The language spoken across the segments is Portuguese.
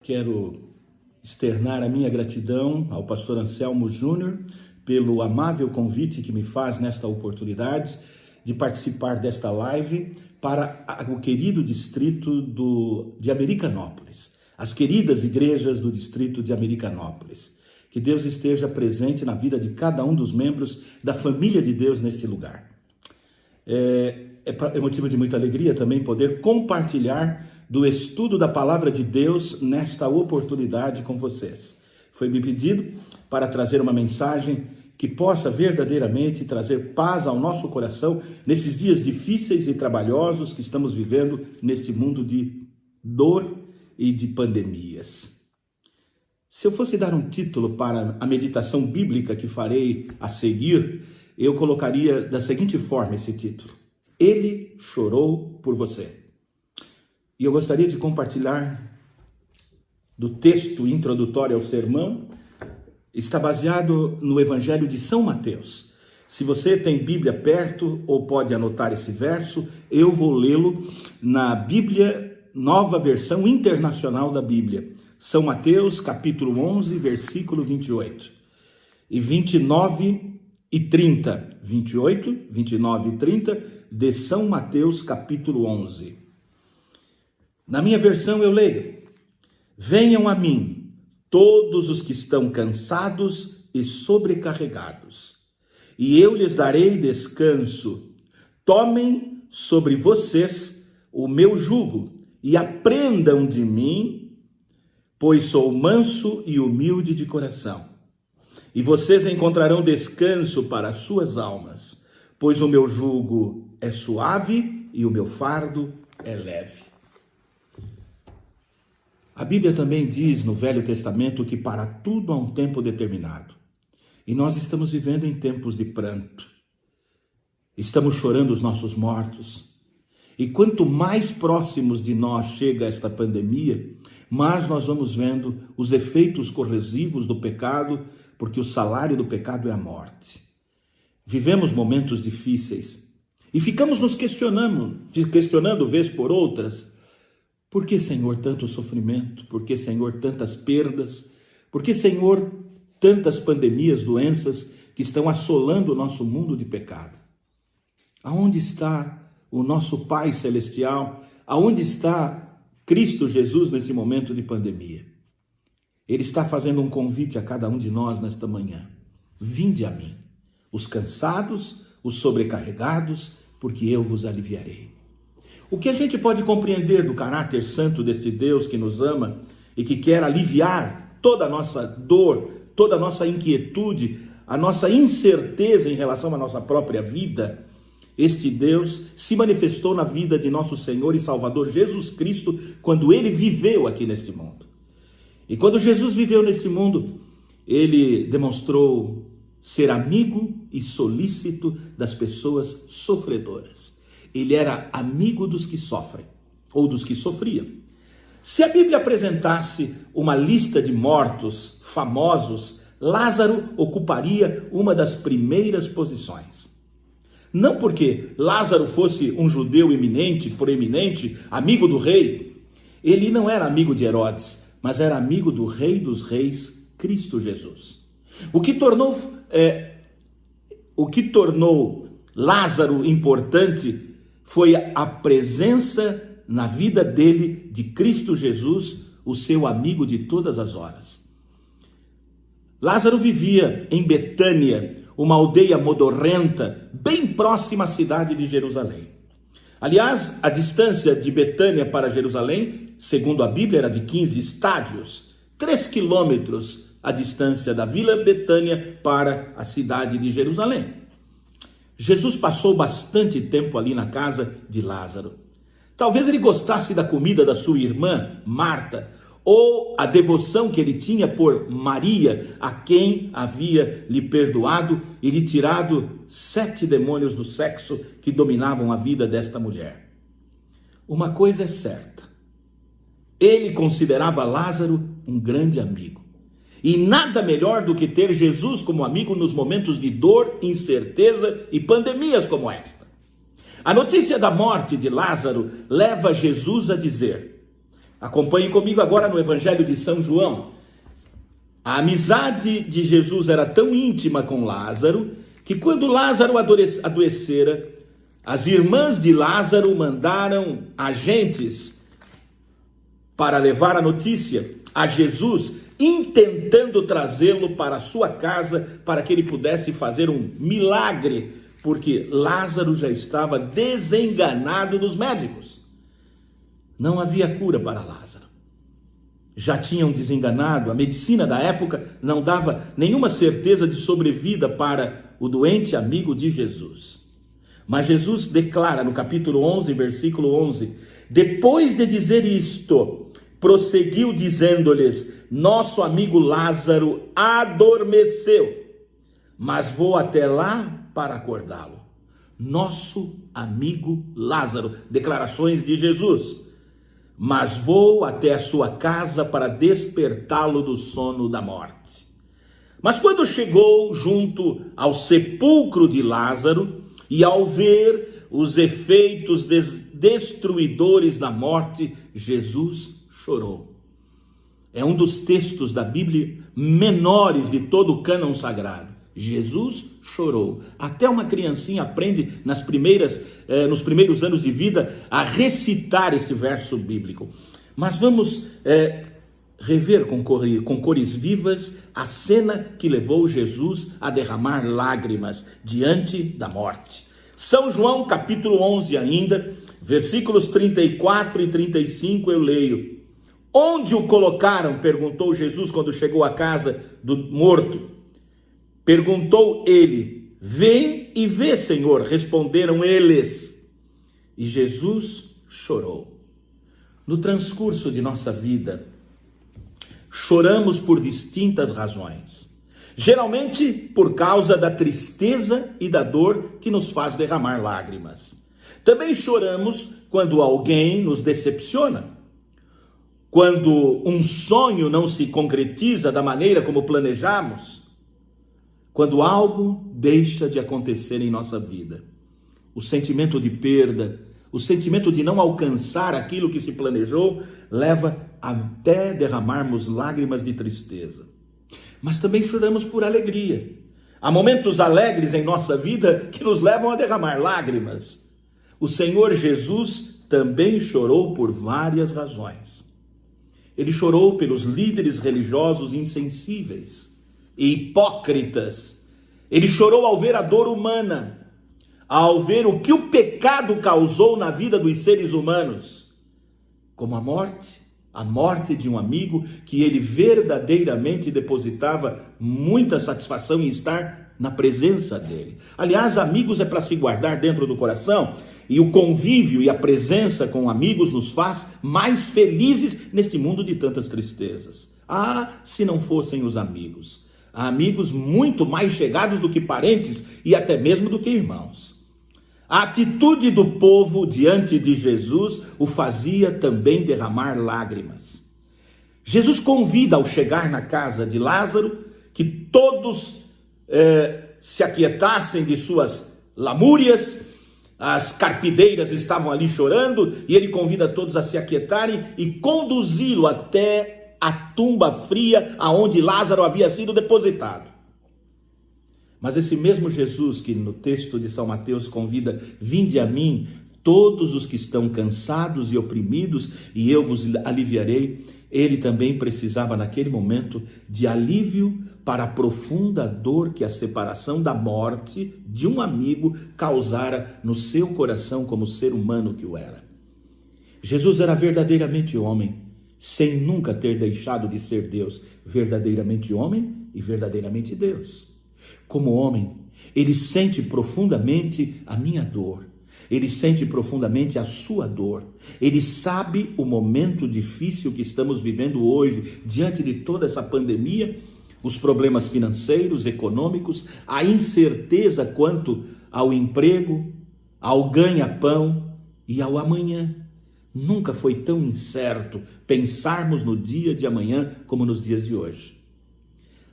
Quero externar a minha gratidão ao pastor Anselmo Júnior pelo amável convite que me faz nesta oportunidade de participar desta live para o querido distrito de Americanópolis, as queridas igrejas do distrito de Americanópolis. Que Deus esteja presente na vida de cada um dos membros da família de Deus neste lugar. É motivo de muita alegria também poder compartilhar do estudo da palavra de Deus nesta oportunidade com vocês. Foi me pedido para trazer uma mensagem que possa verdadeiramente trazer paz ao nosso coração nesses dias difíceis e trabalhosos que estamos vivendo neste mundo de dor e de pandemias. Se eu fosse dar um título para a meditação bíblica que farei a seguir, eu colocaria da seguinte forma esse título: Ele chorou por você. E eu gostaria de compartilhar do texto introdutório ao sermão. Está baseado no Evangelho de São Mateus. Se você tem Bíblia perto ou pode anotar esse verso, eu vou lê-lo na Bíblia, nova versão internacional da Bíblia. São Mateus, capítulo 11, versículo 28. E 29 e 30. 28, 29 e 30 de São Mateus, capítulo 11. Na minha versão eu leio: Venham a mim, todos os que estão cansados e sobrecarregados, e eu lhes darei descanso. Tomem sobre vocês o meu jugo e aprendam de mim, pois sou manso e humilde de coração. E vocês encontrarão descanso para as suas almas, pois o meu jugo é suave e o meu fardo é leve. A Bíblia também diz no Velho Testamento que para tudo há um tempo determinado. E nós estamos vivendo em tempos de pranto. Estamos chorando os nossos mortos. E quanto mais próximos de nós chega esta pandemia, mais nós vamos vendo os efeitos corrosivos do pecado, porque o salário do pecado é a morte. Vivemos momentos difíceis e ficamos nos questionando vez por outras: por que, Senhor, tanto sofrimento? Por que, Senhor, tantas perdas? Por que, Senhor, tantas pandemias, doenças que estão assolando o nosso mundo de pecado? Aonde está o nosso Pai Celestial? Aonde está Cristo Jesus nesse momento de pandemia? Ele está fazendo um convite a cada um de nós nesta manhã: vinde a mim, os cansados, os sobrecarregados, porque eu vos aliviarei. O que a gente pode compreender do caráter santo deste Deus que nos ama e que quer aliviar toda a nossa dor, toda a nossa inquietude, a nossa incerteza em relação à nossa própria vida? Este Deus se manifestou na vida de nosso Senhor e Salvador Jesus Cristo quando ele viveu aqui neste mundo. E quando Jesus viveu neste mundo, ele demonstrou ser amigo e solícito das pessoas sofredoras. Ele era amigo dos que sofrem, ou dos que sofriam. Se a Bíblia apresentasse uma lista de mortos famosos, Lázaro ocuparia uma das primeiras posições. Não porque Lázaro fosse um judeu eminente, proeminente, amigo do rei. Ele não era amigo de Herodes, mas era amigo do Rei dos Reis, Cristo Jesus. O que tornou Lázaro importante foi a presença na vida dele de Cristo Jesus, o seu amigo de todas as horas. Lázaro vivia em Betânia, uma aldeia modorrenta, bem próxima à cidade de Jerusalém. Aliás, a distância de Betânia para Jerusalém, segundo a Bíblia, era de 15 estádios, 3 quilômetros a distância da Vila Betânia para a cidade de Jerusalém. Jesus passou bastante tempo ali na casa de Lázaro. Talvez ele gostasse da comida da sua irmã, Marta, ou a devoção que ele tinha por Maria, a quem havia lhe perdoado e lhe tirado 7 demônios do sexo que dominavam a vida desta mulher. Uma coisa é certa: ele considerava Lázaro um grande amigo. E nada melhor do que ter Jesus como amigo nos momentos de dor, incerteza e pandemias como esta. A notícia da morte de Lázaro leva Jesus a dizer: Acompanhe comigo agora no Evangelho de São João. A amizade de Jesus era tão íntima com Lázaro, que quando Lázaro adoecera, as irmãs de Lázaro mandaram agentes para levar a notícia a Jesus, intentando trazê-lo para a sua casa, para que ele pudesse fazer um milagre, porque Lázaro já estava desenganado dos médicos. Não havia cura para Lázaro. Já tinham desenganado, a medicina da época não dava nenhuma certeza de sobrevida para o doente amigo de Jesus. Mas Jesus declara no capítulo 11, versículo 11, depois de dizer isto, prosseguiu dizendo-lhes, nosso amigo Lázaro adormeceu, mas vou até lá para acordá-lo. Nosso amigo Lázaro, declarações de Jesus, mas vou até a sua casa para despertá-lo do sono da morte. Mas quando chegou junto ao sepulcro de Lázaro, e ao ver os efeitos destruidores da morte, Jesus chorou. É um dos textos da Bíblia menores de todo o cânon sagrado. Jesus chorou. Até uma criancinha aprende nos primeiros anos de vida a recitar este verso bíblico. Mas vamos rever com cores vivas a cena que levou Jesus a derramar lágrimas diante da morte. São João capítulo 11 ainda, versículos 34 e 35 eu leio. Onde o colocaram? Perguntou Jesus quando chegou à casa do morto. Perguntou ele, vem e vê, Senhor, responderam eles. E Jesus chorou. No transcurso de nossa vida, choramos por distintas razões. Geralmente por causa da tristeza e da dor que nos faz derramar lágrimas. Também choramos quando alguém nos decepciona. Quando um sonho não se concretiza da maneira como planejamos. Quando algo deixa de acontecer em nossa vida. O sentimento de perda, o sentimento de não alcançar aquilo que se planejou, leva até derramarmos lágrimas de tristeza. Mas também choramos por alegria. Há momentos alegres em nossa vida que nos levam a derramar lágrimas. O Senhor Jesus também chorou por várias razões. Ele chorou pelos líderes religiosos insensíveis e hipócritas. Ele chorou ao ver a dor humana, ao ver o que o pecado causou na vida dos seres humanos, como a morte de um amigo que ele verdadeiramente depositava muita satisfação em estar na presença dele. Aliás, amigos é para se guardar dentro do coração, e o convívio e a presença com amigos nos faz mais felizes neste mundo de tantas tristezas. Ah, se não fossem os amigos. Há amigos muito mais chegados do que parentes e até mesmo do que irmãos. A atitude do povo diante de Jesus o fazia também derramar lágrimas. Jesus convida ao chegar na casa de Lázaro que todos se aquietassem de suas lamúrias. As carpideiras estavam ali chorando e ele convida todos a se aquietarem e conduzi-lo até a tumba fria aonde Lázaro havia sido depositado. Mas esse mesmo Jesus que no texto de São Mateus convida, vinde a mim todos os que estão cansados e oprimidos e eu vos aliviarei, ele também precisava naquele momento de alívio para a profunda dor que a separação da morte de um amigo causara no seu coração como ser humano que o era. Jesus era verdadeiramente homem, sem nunca ter deixado de ser Deus, verdadeiramente homem e verdadeiramente Deus. Como homem, ele sente profundamente a minha dor, ele sente profundamente a sua dor, ele sabe o momento difícil que estamos vivendo hoje, diante de toda essa pandemia, os problemas financeiros, econômicos, a incerteza quanto ao emprego, ao ganha-pão e ao amanhã. Nunca foi tão incerto pensarmos no dia de amanhã como nos dias de hoje.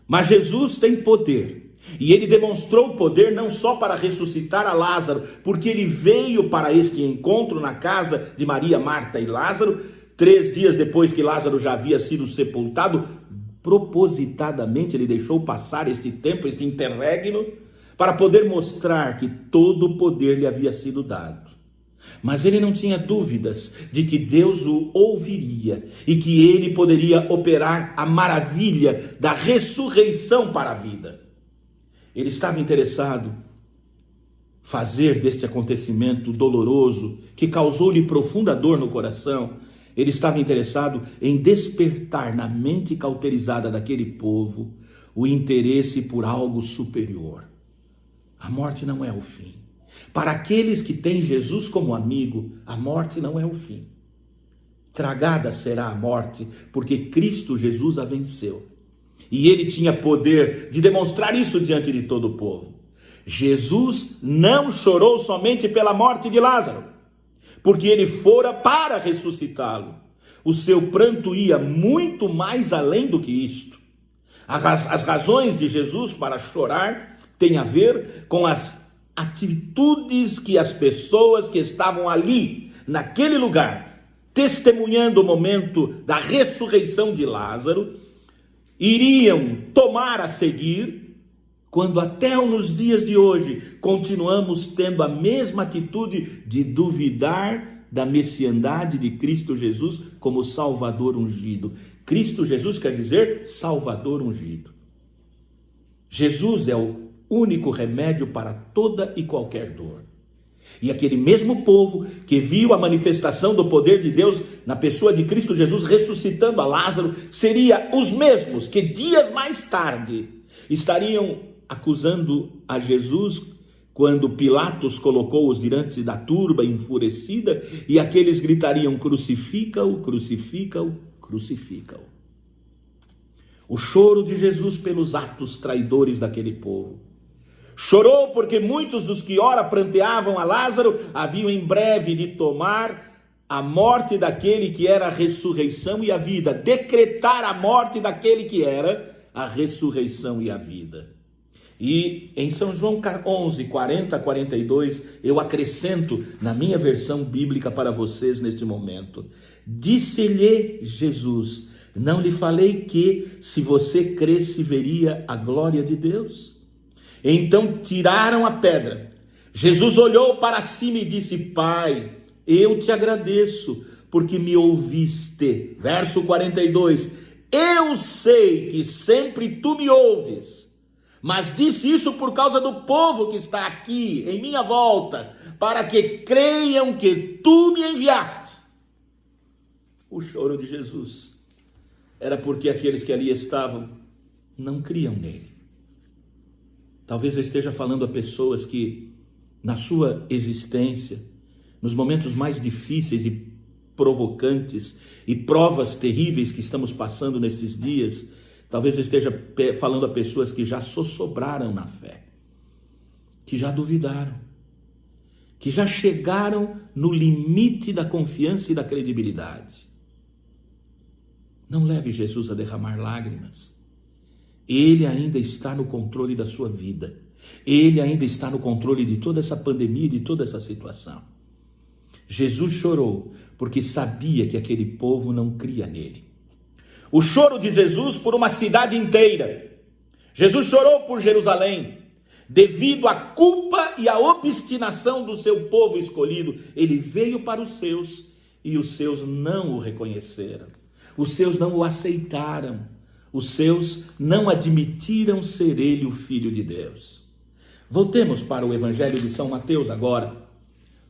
Mas Jesus tem poder. E ele demonstrou o poder não só para ressuscitar a Lázaro, porque ele veio para este encontro na casa de Maria, Marta e Lázaro, 3 dias depois que Lázaro já havia sido sepultado, propositadamente ele deixou passar este tempo, este interregno, para poder mostrar que todo o poder lhe havia sido dado. Mas ele não tinha dúvidas de que Deus o ouviria e que ele poderia operar a maravilha da ressurreição para a vida. Ele estava interessado em fazer deste acontecimento doloroso, que causou-lhe profunda dor no coração, ele estava interessado em despertar na mente cauterizada daquele povo o interesse por algo superior. A morte não é o fim. Para aqueles que têm Jesus como amigo, a morte não é o fim. Tragada será a morte, porque Cristo Jesus a venceu. E ele tinha poder de demonstrar isso diante de todo o povo. Jesus não chorou somente pela morte de Lázaro, porque ele fora para ressuscitá-lo. O seu pranto ia muito mais além do que isto. As razões de Jesus para chorar têm a ver com as atitudes que as pessoas que estavam ali, naquele lugar, testemunhando o momento da ressurreição de Lázaro, iriam tomar a seguir, quando até nos dias de hoje continuamos tendo a mesma atitude de duvidar da messiandade de Cristo Jesus como Salvador ungido. Cristo Jesus quer dizer Salvador ungido. Jesus é o único remédio para toda e qualquer dor. E aquele mesmo povo que viu a manifestação do poder de Deus na pessoa de Cristo Jesus ressuscitando a Lázaro, seria os mesmos que dias mais tarde estariam acusando a Jesus quando Pilatos colocou-os diante da turba enfurecida e aqueles gritariam: crucifica-o, crucifica-o, crucifica-o. O choro de Jesus pelos atos traidores daquele povo. Chorou porque muitos dos que ora pranteavam a Lázaro haviam em breve de tomar a morte daquele que era a ressurreição e a vida, decretar a morte daquele que era a ressurreição e a vida. E em São João 11, 40 a 42, eu acrescento na minha versão bíblica para vocês neste momento. Disse-lhe Jesus: não lhe falei que, se você cresce, veria a glória de Deus? Então tiraram a pedra. Jesus olhou para cima e disse: Pai, eu te agradeço, porque me ouviste. Verso 42, eu sei que sempre tu me ouves, mas disse isso por causa do povo que está aqui, em minha volta, para que creiam que tu me enviaste. O choro de Jesus era porque aqueles que ali estavam não criam nele. Talvez eu esteja falando a pessoas que, na sua existência, nos momentos mais difíceis e provocantes e provas terríveis que estamos passando nestes dias, talvez eu esteja falando a pessoas que já sossobraram na fé, que já duvidaram, que já chegaram no limite da confiança e da credibilidade. Não leve Jesus a derramar lágrimas. Ele ainda está no controle da sua vida. Ele ainda está no controle de toda essa pandemia e de toda essa situação. Jesus chorou porque sabia que aquele povo não cria nele. O choro de Jesus por uma cidade inteira. Jesus chorou por Jerusalém, devido à culpa e à obstinação do seu povo escolhido. Ele veio para os seus e os seus não o reconheceram. Os seus não o aceitaram. Os seus não admitiram ser ele o Filho de Deus. Voltemos para o Evangelho de São Mateus agora.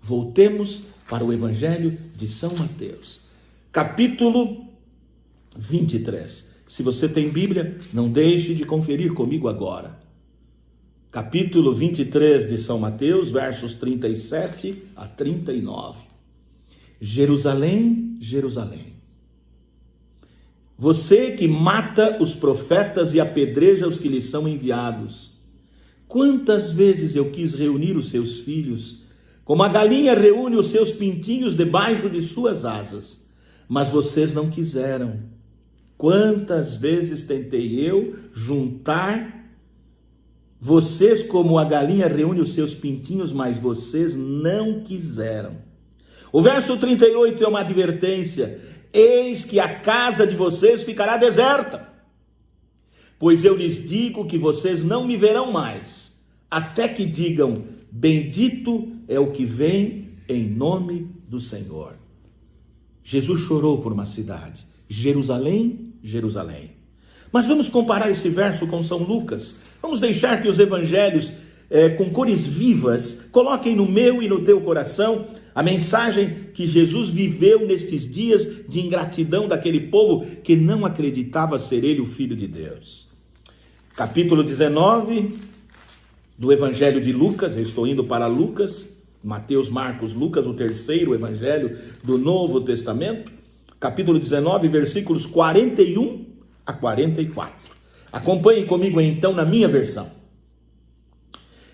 Voltemos para o Evangelho de São Mateus. Capítulo 23. Se você tem Bíblia, não deixe de conferir comigo agora. Capítulo 23 de São Mateus, versos 37 a 39. Jerusalém, Jerusalém, você que mata os profetas e apedreja os que lhes são enviados. Quantas vezes eu quis reunir os seus filhos, como a galinha reúne os seus pintinhos debaixo de suas asas, mas vocês não quiseram. Quantas vezes tentei eu juntar vocês como a galinha reúne os seus pintinhos, mas vocês não quiseram. O verso 38 é uma advertência. eis que a casa de vocês ficará deserta. Pois eu lhes digo que vocês não me verão mais, até que digam, bendito é o que vem em nome do Senhor. Jesus chorou por uma cidade, Jerusalém, Jerusalém. Mas vamos comparar esse verso com São Lucas. Vamos deixar que os evangelhos, com cores vivas, coloquem no meu e no teu coração a mensagem que Jesus viveu nestes dias de ingratidão daquele povo que não acreditava ser ele o Filho de Deus. Capítulo 19 do Evangelho de Lucas, eu estou indo para Lucas, Mateus, Marcos, Lucas, o terceiro evangelho do Novo Testamento, capítulo 19, versículos 41 a 44. Acompanhe comigo então na minha versão.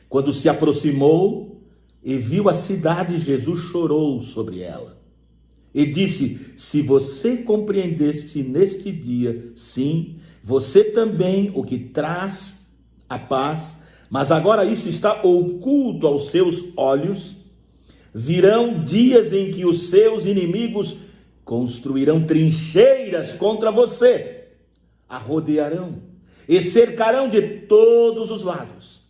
Quando se aproximou e viu a cidade, Jesus chorou sobre ela e disse, se você compreendeste neste dia, sim, você também o que traz a paz, mas agora isso está oculto aos seus olhos, virão dias em que os seus inimigos construirão trincheiras contra você, a rodearão e cercarão de todos os lados.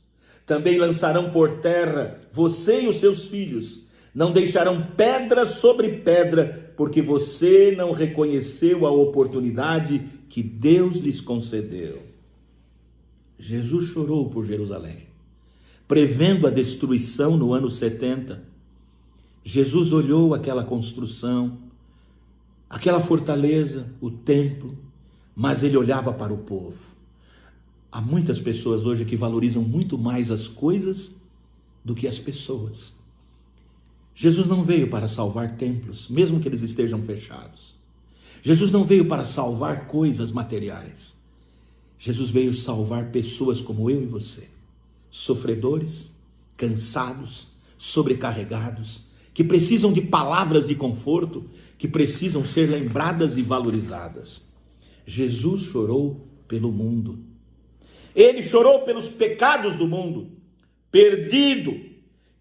Também lançarão por terra você e os seus filhos. Não deixarão pedra sobre pedra, porque você não reconheceu a oportunidade que Deus lhes concedeu. Jesus chorou por Jerusalém, prevendo a destruição no ano 70. Jesus olhou aquela construção, aquela fortaleza, o templo, mas ele olhava para o povo. Há muitas pessoas hoje que valorizam muito mais as coisas do que as pessoas. Jesus não veio para salvar templos, mesmo que eles estejam fechados. Jesus não veio para salvar coisas materiais. Jesus veio salvar pessoas como eu e você, sofredores, cansados, sobrecarregados, que precisam de palavras de conforto, que precisam ser lembradas e valorizadas. Jesus chorou pelo mundo. Ele chorou pelos pecados do mundo, perdido,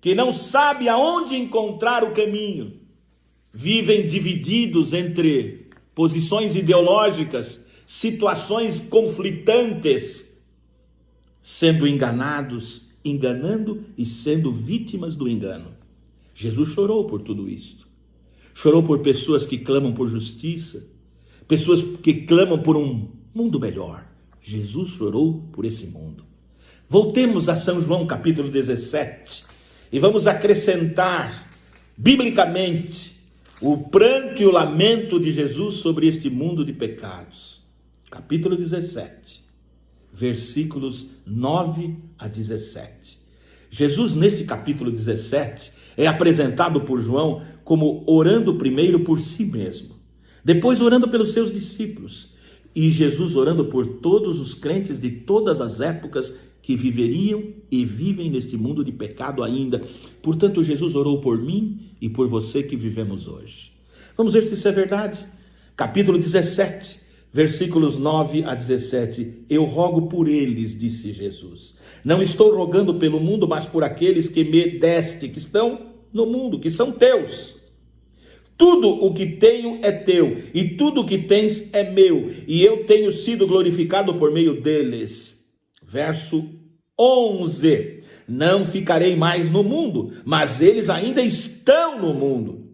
que não sabe aonde encontrar o caminho. Vivem divididos entre posições ideológicas, situações conflitantes, sendo enganados, enganando e sendo vítimas do engano. Jesus chorou por tudo isto. Chorou por pessoas que clamam por justiça, pessoas que clamam por um mundo melhor. Jesus chorou por esse mundo. Voltemos a São João capítulo 17 e vamos acrescentar biblicamente o pranto e o lamento de Jesus sobre este mundo de pecados. Capítulo 17, versículos 9 a 17. Jesus, neste capítulo 17, é apresentado por João como orando primeiro por si mesmo, depois orando pelos seus discípulos, e Jesus orando por todos os crentes de todas as épocas que viveriam e vivem neste mundo de pecado ainda. Portanto, Jesus orou por mim e por você que vivemos hoje. Vamos ver se isso é verdade. Capítulo 17, versículos 9 a 17. Eu rogo por eles, disse Jesus. Não estou rogando pelo mundo, mas por aqueles que me deste, que estão no mundo, que são teus. Tudo o que tenho é teu, e tudo o que tens é meu, e eu tenho sido glorificado por meio deles. Verso 11. Não ficarei mais no mundo, mas eles ainda estão no mundo,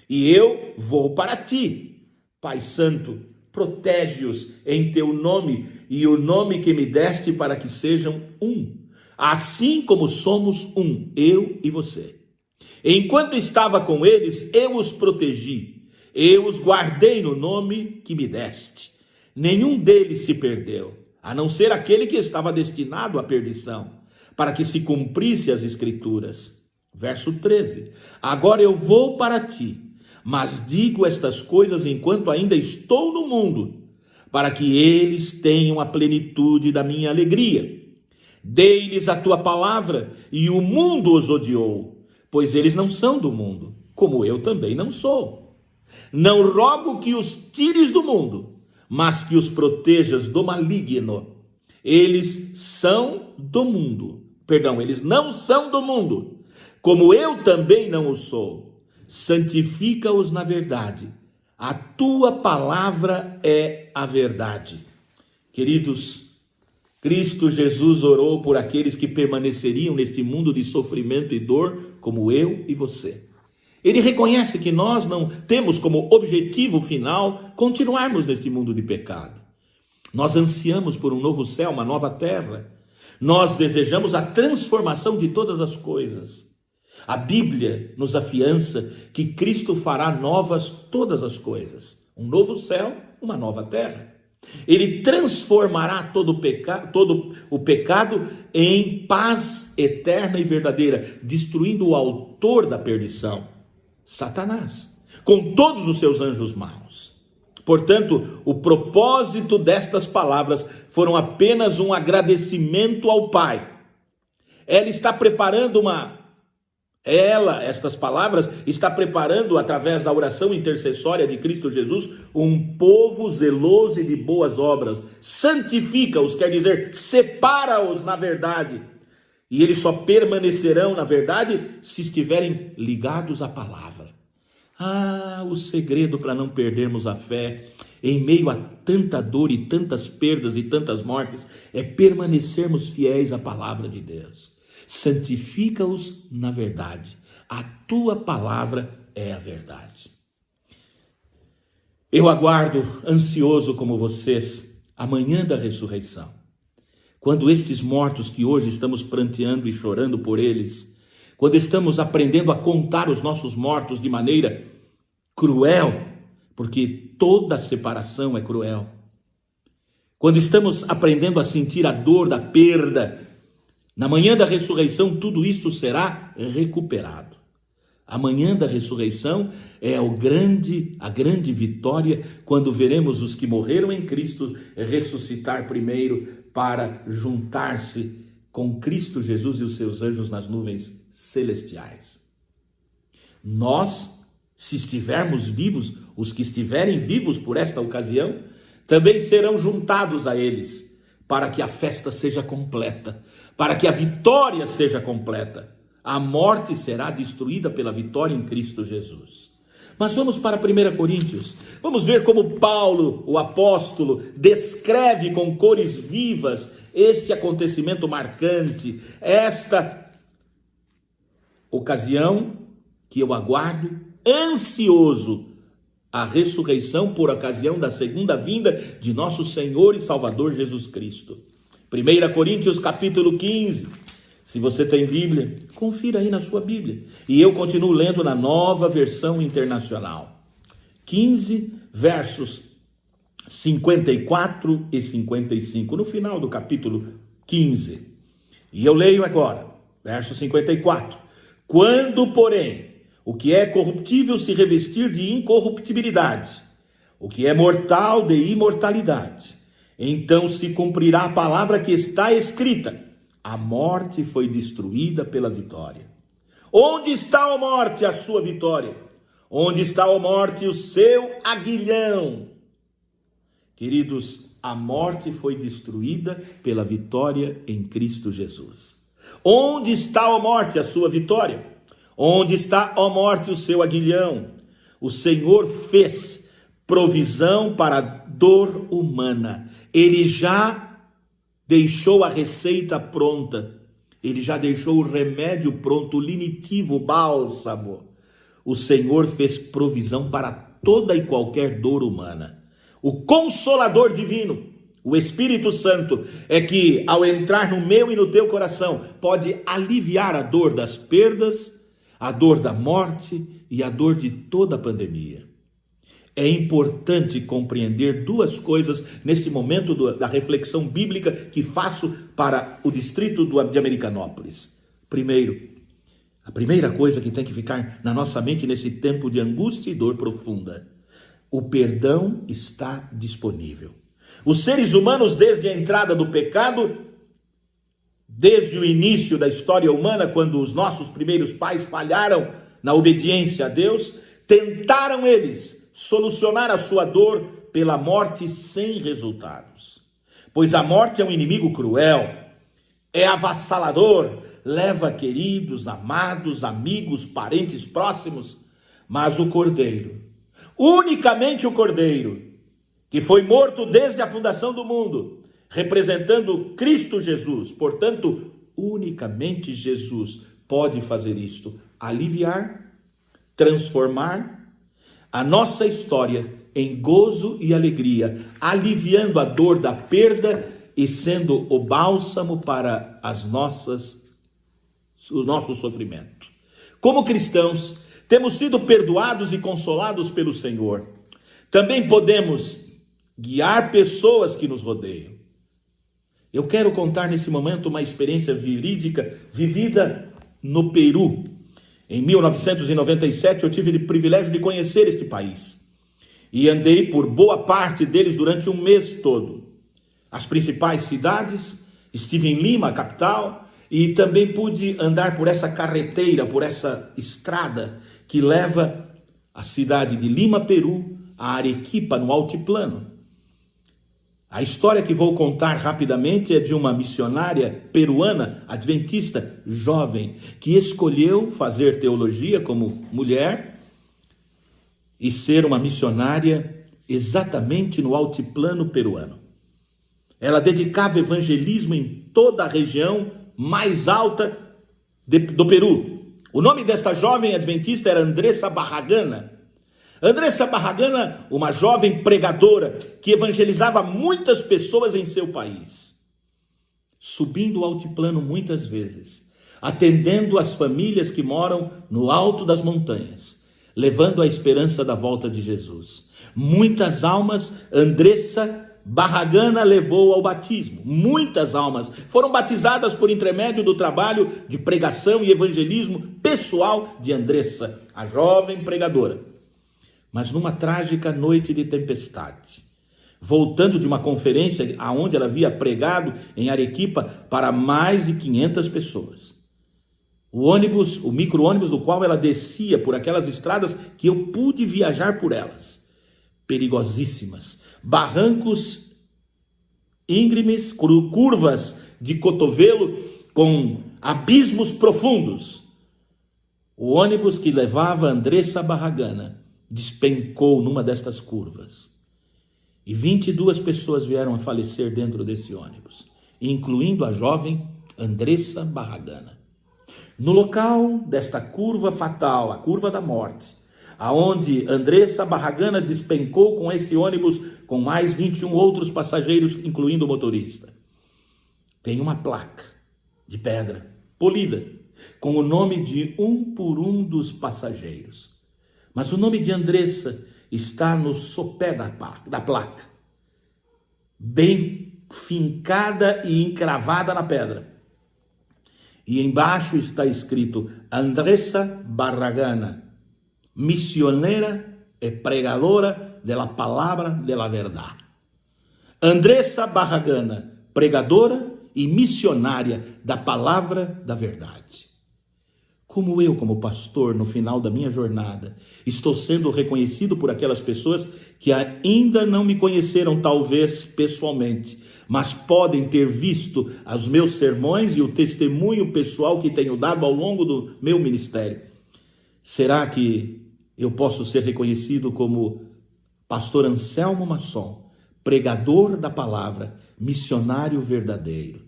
e eu vou para ti. Pai Santo, protege-os em teu nome, e o nome que me deste, para que sejam um, assim como somos um, eu e você. Enquanto estava com eles, eu os protegi, eu os guardei no nome que me deste. Nenhum deles se perdeu, a não ser aquele que estava destinado à perdição, para que se cumprisse as Escrituras. Verso 13. Agora eu vou para ti, mas digo estas coisas enquanto ainda estou no mundo, para que eles tenham a plenitude da minha alegria. Dei-lhes a tua palavra, e o mundo os odiou, pois eles não são do mundo, como eu também não sou. Não rogo que os tires do mundo, mas que os protejas do maligno. Eles são do mundo. Eles não são do mundo, como eu também não o sou. Santifica-os na verdade. A tua palavra é a verdade. Queridos, Cristo Jesus orou por aqueles que permaneceriam neste mundo de sofrimento e dor, como eu e você. Ele reconhece que nós não temos como objetivo final continuarmos neste mundo de pecado. Nós ansiamos por um novo céu, uma nova terra. Nós desejamos a transformação de todas as coisas. A Bíblia nos afiança que Cristo fará novas todas as coisas. Um novo céu, uma nova terra. Ele transformará todo o pecado em paz eterna e verdadeira, destruindo o autor da perdição, Satanás, com todos os seus anjos maus. Portanto, o propósito destas palavras foram apenas um agradecimento ao Pai. Estas palavras está preparando, através da oração intercessória de Cristo Jesus, um povo zeloso e de boas obras. Santifica-os, quer dizer, separa-os na verdade. E eles só permanecerão na verdade se estiverem ligados à palavra. O segredo para não perdermos a fé em meio a tanta dor e tantas perdas e tantas mortes é permanecermos fiéis à palavra de Deus. Santifica-os na verdade. A tua palavra é a verdade. Eu aguardo, ansioso como vocês, a manhã da ressurreição. Quando estes mortos que hoje estamos pranteando e chorando por eles, quando estamos aprendendo a contar os nossos mortos de maneira cruel, porque toda separação é cruel. Quando estamos aprendendo a sentir a dor da perda, na manhã da ressurreição, tudo isso será recuperado. A manhã da ressurreição é a grande vitória, quando veremos os que morreram em Cristo ressuscitar primeiro para juntar-se com Cristo Jesus e os seus anjos nas nuvens celestiais. Nós, se estivermos vivos, os que estiverem vivos por esta ocasião, também serão juntados a eles, para que a festa seja completa, para que a vitória seja completa. A morte será destruída pela vitória em Cristo Jesus. Mas vamos para 1 Coríntios. Vamos ver como Paulo, o apóstolo, descreve com cores vivas este acontecimento marcante, esta ocasião que eu aguardo ansioso, a ressurreição por ocasião da segunda vinda de nosso Senhor e Salvador Jesus Cristo. 1 Coríntios capítulo 15, se você tem Bíblia, confira aí na sua Bíblia. E eu continuo lendo na Nova Versão Internacional. 15, versos 54 e 55, no final do capítulo 15. E eu leio agora, verso 54. Quando, porém, o que é corruptível se revestir de incorruptibilidade, o que é mortal de imortalidade, então se cumprirá a palavra que está escrita: a morte foi destruída pela vitória. Onde está, ó morte, a sua vitória? Onde está, ó morte, o seu aguilhão? Queridos, a morte foi destruída pela vitória em Cristo Jesus. Onde está, ó morte, a sua vitória? Onde está, ó morte, o seu aguilhão? O Senhor fez provisão para a dor humana. Ele já deixou a receita pronta. Ele já deixou o remédio pronto, o lenitivo, o bálsamo. O Senhor fez provisão para toda e qualquer dor humana. O Consolador divino, o Espírito Santo, é que ao entrar no meu e no teu coração, pode aliviar a dor das perdas, a dor da morte e a dor de toda a pandemia. É importante compreender duas coisas neste momento da reflexão bíblica que faço para o distrito de Americanópolis. Primeiro, a primeira coisa que tem que ficar na nossa mente nesse tempo de angústia e dor profunda: o perdão está disponível. Os seres humanos, desde a entrada do pecado, desde o início da história humana, quando os nossos primeiros pais falharam na obediência a Deus, tentaram eles solucionar a sua dor pela morte sem resultados. Pois a morte é um inimigo cruel, é avassalador, leva queridos, amados, amigos, parentes próximos, mas o Cordeiro, unicamente o Cordeiro, que foi morto desde a fundação do mundo, representando Cristo Jesus. Portanto, unicamente Jesus pode fazer isto: aliviar, transformar a nossa história em gozo e alegria, aliviando a dor da perda e sendo o bálsamo para o nosso sofrimento. Como cristãos, temos sido perdoados e consolados pelo Senhor. Também podemos guiar pessoas que nos rodeiam. Eu quero contar nesse momento uma experiência verídica vivida no Peru. Em 1997, eu tive o privilégio de conhecer este país. E andei por boa parte deles durante um mês todo. As principais cidades, estive em Lima, a capital, e também pude andar por essa carreteira, por essa estrada que leva a cidade de Lima, Peru, a Arequipa, no altiplano. A história que vou contar rapidamente é de uma missionária peruana, adventista, jovem, que escolheu fazer teologia como mulher e ser uma missionária exatamente no altiplano peruano. Ela dedicava evangelismo em toda a região mais alta do Peru. O nome desta jovem adventista era Andressa Barragana. Andressa Barragana, uma jovem pregadora que evangelizava muitas pessoas em seu país, subindo o altiplano muitas vezes, atendendo as famílias que moram no alto das montanhas, levando a esperança da volta de Jesus. Muitas almas Andressa Barragana levou ao batismo. Muitas almas foram batizadas por intermédio do trabalho de pregação e evangelismo pessoal de Andressa, a jovem pregadora. Mas numa trágica noite de tempestade, voltando de uma conferência aonde ela havia pregado em Arequipa para mais de 500 pessoas, o micro-ônibus do qual ela descia por aquelas estradas que eu pude viajar por elas, perigosíssimas, barrancos íngremes, curvas de cotovelo com abismos profundos. O ônibus que levava Andressa Barragana despencou numa destas curvas e 22 pessoas vieram a falecer dentro desse ônibus, incluindo a jovem Andressa Barragana. No local desta curva fatal, a curva da morte, aonde Andressa Barragana despencou com esse ônibus com mais 21 outros passageiros, incluindo o motorista, tem uma placa de pedra polida com o nome de um por um dos passageiros. Mas o nome de Andressa está no sopé da placa, bem fincada e encravada na pedra. E embaixo está escrito: Andressa Barragana, missionera e pregadora de la palabra de la verdad. Andressa Barragana, pregadora e missionária da palavra da verdade. Como eu, como pastor, no final da minha jornada, estou sendo reconhecido por aquelas pessoas que ainda não me conheceram, talvez pessoalmente, mas podem ter visto os meus sermões e o testemunho pessoal que tenho dado ao longo do meu ministério. Será que eu posso ser reconhecido como pastor Anselmo Masson, pregador da palavra, missionário verdadeiro?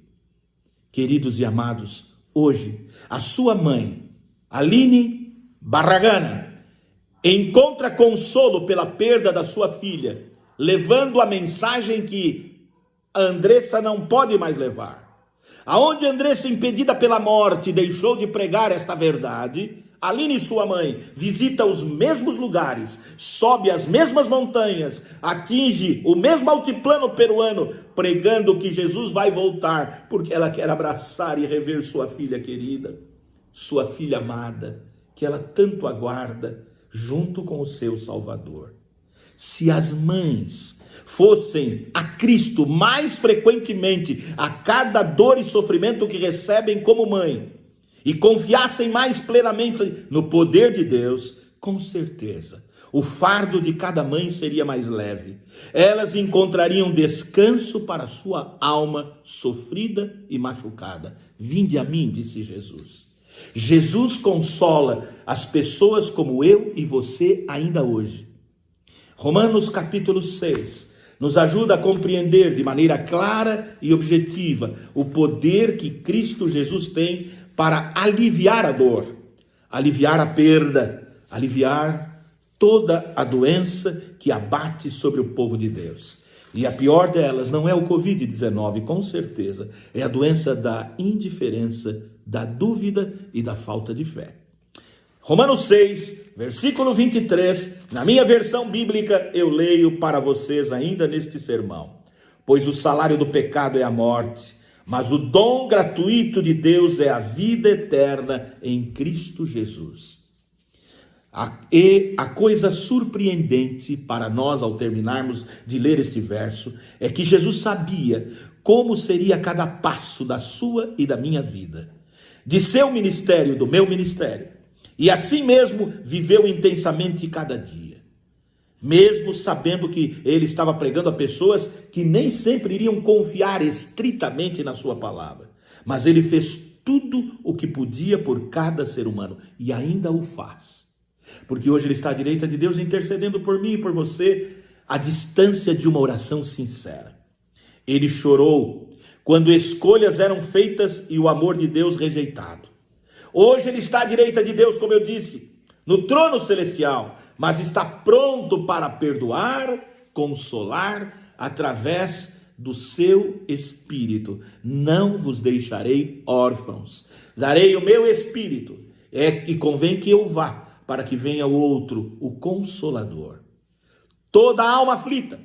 Queridos e amados, hoje a sua mãe, Aline Barragana, encontra consolo pela perda da sua filha, levando a mensagem que Andressa não pode mais levar. Aonde Andressa, impedida pela morte, deixou de pregar esta verdade, Aline, sua mãe, visita os mesmos lugares, sobe as mesmas montanhas, atinge o mesmo altiplano peruano, pregando que Jesus vai voltar, porque ela quer abraçar e rever sua filha querida, sua filha amada, que ela tanto aguarda, junto com o seu Salvador. Se as mães fossem a Cristo mais frequentemente a cada dor e sofrimento que recebem como mãe, e confiassem mais plenamente no poder de Deus, com certeza o fardo de cada mãe seria mais leve. Elas encontrariam descanso para sua alma sofrida e machucada. Vinde a mim, disse Jesus. Jesus consola as pessoas como eu e você ainda hoje. Romanos capítulo 6 nos ajuda a compreender de maneira clara e objetiva o poder que Cristo Jesus tem para aliviar a dor, aliviar a perda, aliviar toda a doença que abate sobre o povo de Deus. E a pior delas não é o Covid-19, com certeza, é a doença da indiferença, da dúvida e da falta de fé. Romanos 6, versículo 23, na minha versão bíblica, eu leio para vocês ainda neste sermão. Pois o salário do pecado é a morte, mas o dom gratuito de Deus é a vida eterna em Cristo Jesus. E a coisa surpreendente para nós ao terminarmos de ler este verso é que Jesus sabia como seria cada passo da sua e da minha vida, de seu ministério, do meu ministério. E assim mesmo viveu intensamente cada dia, mesmo sabendo que ele estava pregando a pessoas que nem sempre iriam confiar estritamente na sua palavra. Mas ele fez tudo o que podia por cada ser humano e ainda o faz. Porque hoje ele está à direita de Deus intercedendo por mim e por você, à distância de uma oração sincera. Ele chorou quando escolhas eram feitas e o amor de Deus rejeitado. Hoje ele está à direita de Deus, como eu disse, no trono celestial, mas está pronto para perdoar, consolar, através do seu Espírito. Não vos deixarei órfãos, darei o meu Espírito. E convém que eu vá, para que venha o outro, o Consolador. Toda alma aflita,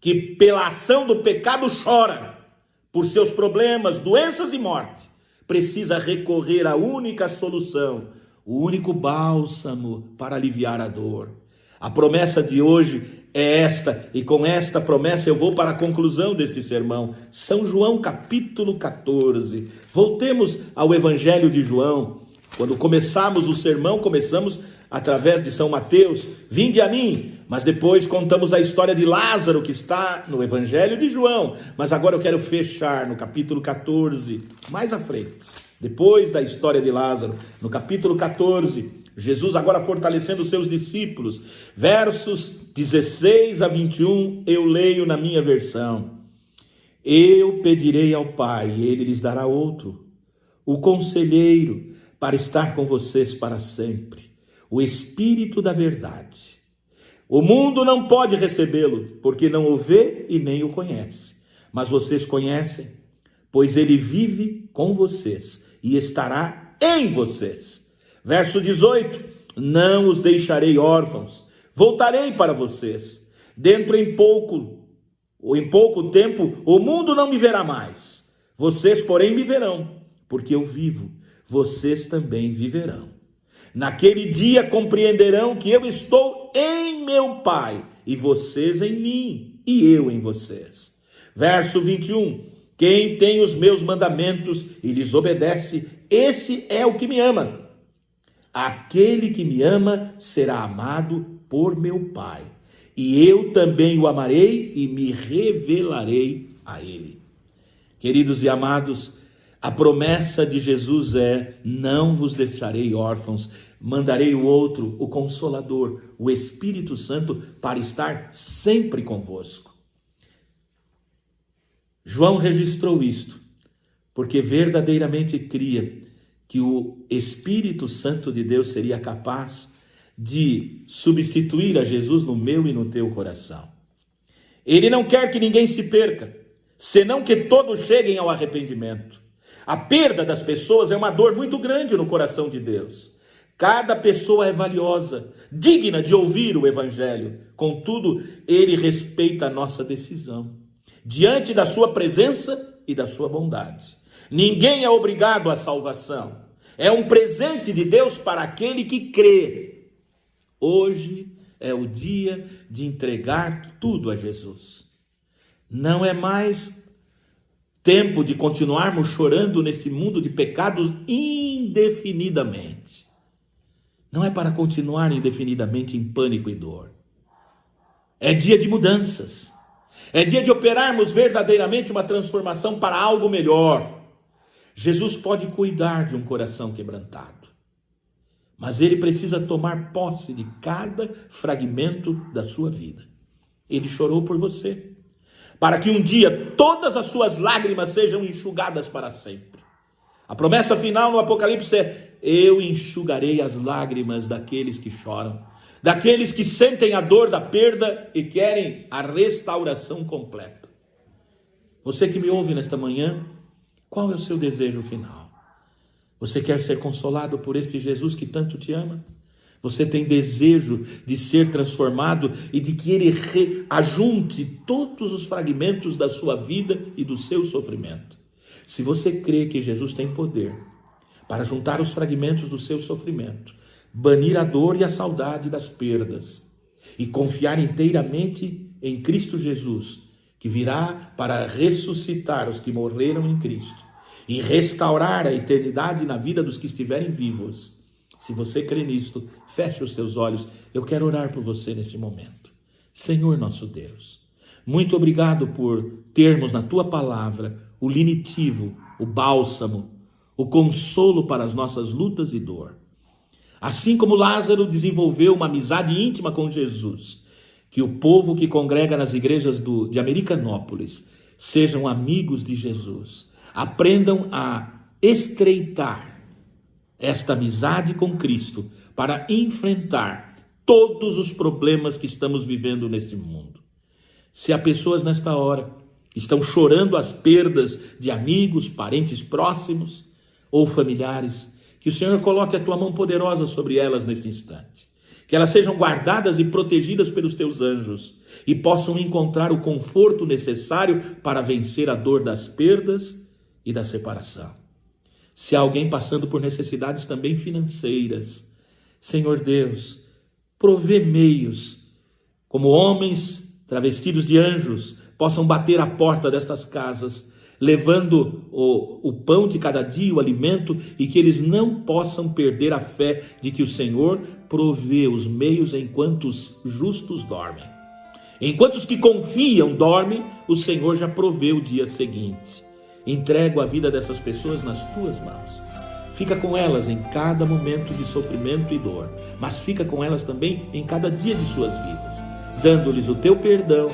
que pela ação do pecado chora, por seus problemas, doenças e morte, precisa recorrer à única solução, o único bálsamo para aliviar a dor. A promessa de hoje é esta, e com esta promessa eu vou para a conclusão deste sermão. São João capítulo 14. Voltemos ao Evangelho de João. Quando começamos o sermão, começamos através de São Mateus, vinde a mim, mas depois contamos a história de Lázaro, que está no Evangelho de João, mas agora eu quero fechar no capítulo 14, mais à frente, depois da história de Lázaro, no capítulo 14, Jesus agora fortalecendo os seus discípulos, versos 16 a 21, eu leio na minha versão, eu pedirei ao Pai, e Ele lhes dará outro, o Conselheiro, para estar com vocês para sempre, o Espírito da verdade. O mundo não pode recebê-lo, porque não o vê e nem o conhece. Mas vocês conhecem, pois ele vive com vocês e estará em vocês. Verso 18, não os deixarei órfãos, voltarei para vocês. Em pouco tempo, o mundo não me verá mais. Vocês, porém, me verão, porque eu vivo, vocês também viverão. Naquele dia compreenderão que eu estou em meu Pai, e vocês em mim, e eu em vocês. Verso 21, quem tem os meus mandamentos e lhes obedece, esse é o que me ama. Aquele que me ama será amado por meu Pai, e eu também o amarei e me revelarei a ele. Queridos e amados, a promessa de Jesus é, não vos deixarei órfãos, mandarei o outro, o Consolador, o Espírito Santo, para estar sempre convosco. João registrou isto, porque verdadeiramente cria que o Espírito Santo de Deus seria capaz de substituir a Jesus no meu e no teu coração. Ele não quer que ninguém se perca, senão que todos cheguem ao arrependimento. A perda das pessoas é uma dor muito grande no coração de Deus. Cada pessoa é valiosa, digna de ouvir o Evangelho. Contudo, ele respeita a nossa decisão, diante da sua presença e da sua bondade. Ninguém é obrigado à salvação. É um presente de Deus para aquele que crê. Hoje é o dia de entregar tudo a Jesus. Não é mais tempo de continuarmos chorando nesse mundo de pecados indefinidamente. Não é para continuar indefinidamente em pânico e dor. É dia de mudanças. É dia de operarmos verdadeiramente uma transformação para algo melhor. Jesus pode cuidar de um coração quebrantado. mas Ele precisa tomar posse de cada fragmento da sua vida. Ele chorou por você, para que um dia todas as suas lágrimas sejam enxugadas para sempre. A promessa final no Apocalipse é: eu enxugarei as lágrimas daqueles que choram, daqueles que sentem a dor da perda e querem a restauração completa. Você que me ouve nesta manhã, qual é o seu desejo final? Você quer ser consolado por este Jesus que tanto te ama? Você tem desejo de ser transformado e de que Ele ajunte todos os fragmentos da sua vida e do seu sofrimento? Se você crê que Jesus tem poder para juntar os fragmentos do seu sofrimento, banir a dor e a saudade das perdas e confiar inteiramente em Cristo Jesus, que virá para ressuscitar os que morreram em Cristo e restaurar a eternidade na vida dos que estiverem vivos. Se você crê nisto, feche os seus olhos. Eu quero orar por você nesse momento. Senhor nosso Deus, muito obrigado por termos na Tua palavra o lenitivo, o bálsamo, o consolo para as nossas lutas e dor. Assim como Lázaro desenvolveu uma amizade íntima com Jesus, que o povo que congrega nas igrejas de Americanópolis sejam amigos de Jesus. Aprendam a estreitar esta amizade com Cristo para enfrentar todos os problemas que estamos vivendo neste mundo. Se há pessoas nesta hora que estão chorando as perdas de amigos, parentes próximos ou familiares, que o Senhor coloque a Tua mão poderosa sobre elas neste instante. Que elas sejam guardadas e protegidas pelos Teus anjos e possam encontrar o conforto necessário para vencer a dor das perdas e da separação. Se há alguém passando por necessidades também financeiras, Senhor Deus, provê meios, como homens travestidos de anjos possam bater a porta destas casas, levando o pão de cada dia, o alimento, e que eles não possam perder a fé de que o Senhor provê os meios enquanto os justos dormem. Enquanto os que confiam dormem, o Senhor já provê o dia seguinte. Entrego a vida dessas pessoas nas Tuas mãos. Fica com elas em cada momento de sofrimento e dor, mas fica com elas também em cada dia de suas vidas, dando-lhes o Teu perdão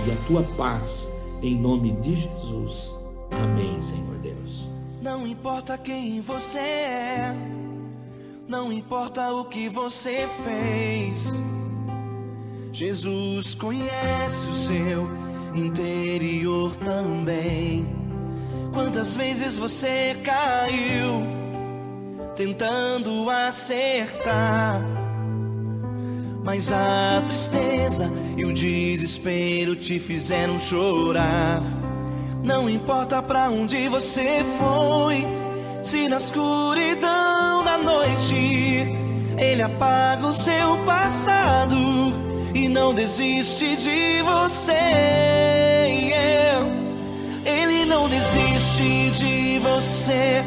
e a Tua paz, em nome de Jesus. Amém, Senhor Deus. Não importa quem você é, não importa o que você fez, Jesus conhece o seu interior também. Quantas vezes você caiu tentando acertar, mas a tristeza e o desespero te fizeram chorar. Não importa pra onde você foi, se na escuridão da noite Ele apaga o seu passado e não desiste de você. Ele não desiste de você,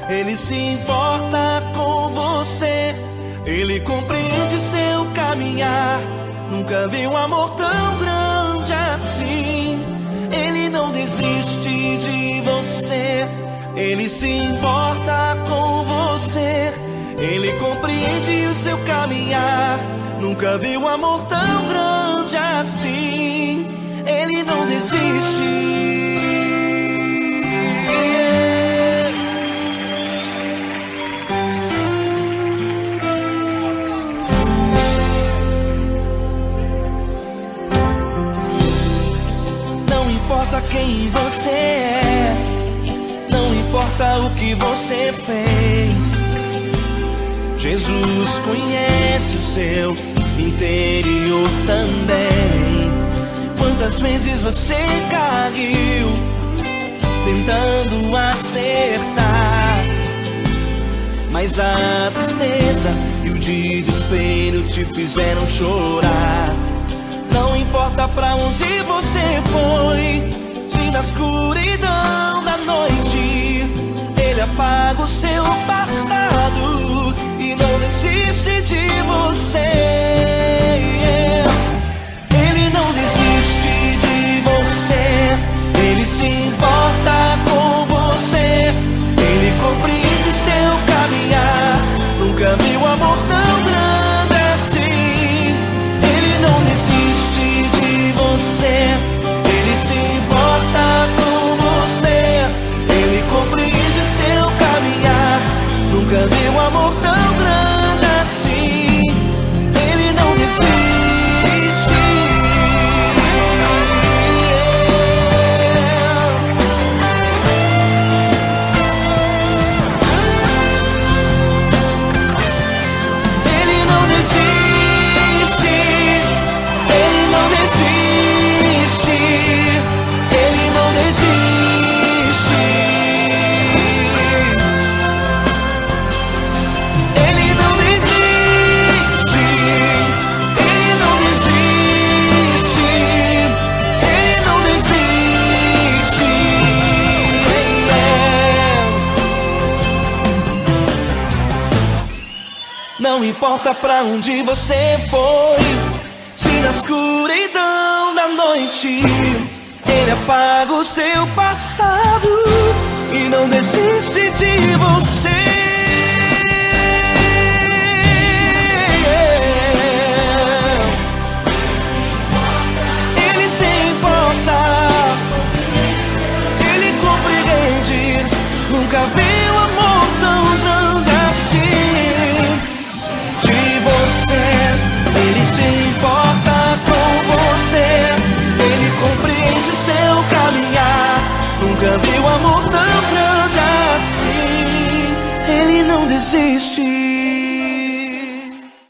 Ele se importa com você, Ele compreende seu caminhar. Nunca vi um amor tão grande assim. Ele não desiste de você, Ele se importa com você, Ele compreende o seu caminhar. Nunca vi um amor tão grande assim. Ele não desiste. Não importa quem você é, não importa o que você fez, Jesus conhece o seu interior também. Quantas vezes você caiu tentando acertar, mas a tristeza e o desespero te fizeram chorar. Não importa pra onde você foi, se na escuridão da noite Ele apaga o seu passado e não desiste de você. Ele não desiste de você, Ele se importa com você, Ele compreende seu caminhar. Nunca vi um amor importa pra onde você foi. Se na escuridão da noite Ele apaga o seu passado e não desiste de você. Ele se importa, Ele compreende. Nunca vi um amor tão grande assim. De você, Ele se importa com você. Ele compreende seu caminhar. Nunca vi um amor tão grande assim. Ele não desiste.